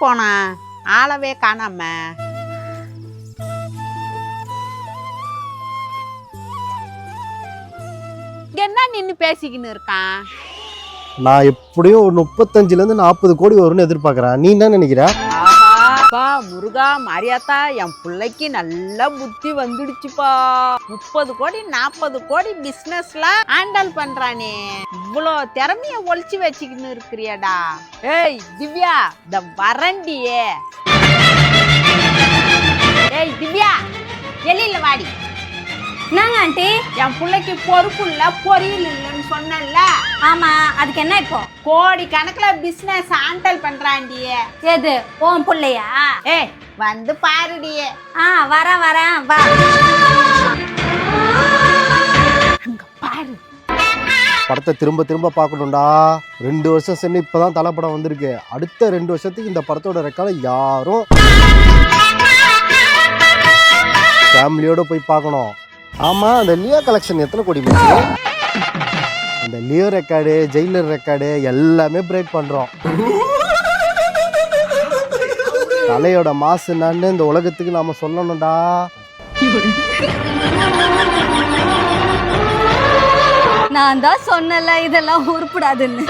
போனா ஆளவே காணாம. என்ன நின்னு பேசிக்கின்னு இருக்கான்? நான் எப்படியும் ஒரு 35 to 40 கோடி வரும்னு எதிர்பார்க்கறேன். நீ என்ன நினைக்கிற? பா முருகா மாரியாத்தா, என் பிள்ளைக்கு நல்ல புத்தி வந்துடுச்சுப்பா. 30 கோடி 40 கோடி பிசினஸ்ல ஹேண்டல் பண்றானே, இவ்வளோ திறமைய ஒளிச்சு வச்சுக்கின்னு இருக்கிறியடா. ஏய் திவ்யா, இந்த வரண்டியே. ஏய் திவ்யா, வெளியில வாடி. என்னங்க ஆண்டி? என் பிள்ளைக்கு பொறுப்பு இல்ல, பொரியல் இல்லைன்னு சொன்னல. ஆமா, அதுக்கு என்ன இப்போ? கோடி கணக்குல பிசினஸ் ஹேண்டல் பண்றாண்டியே. எது உன் புள்ளையா? ஏய் வந்து பாருடியே. வரேன் வா. அங்க பாரு. படத்தை திரும்ப திரும்ப பார்க்கணும்டா. 2 வருஷம் சென்று இப்பதான் தலைப்படம் வந்திருக்கு. அடுத்த 2 வருஷத்துக்கு இந்த படத்தோட ரெக்கார்டை யாரும் ஃபேமிலியோட போய் பார்க்கணும். ஆமா, அந்த லியோ கலெக்ஷன் எத்தனை கோடி போச்சு? அந்த லியோ ரெக்கார்டு, ஜெயிலர் ரெக்கார்டு எல்லாமே பிரேக் பண்றோம். தலையோட மாசு என்னன்னு இந்த உலகத்துக்கு நாம சொல்லணும்டா. நான் தான் சொன்னல இதெல்லாம் உருப்படாதுன்னு.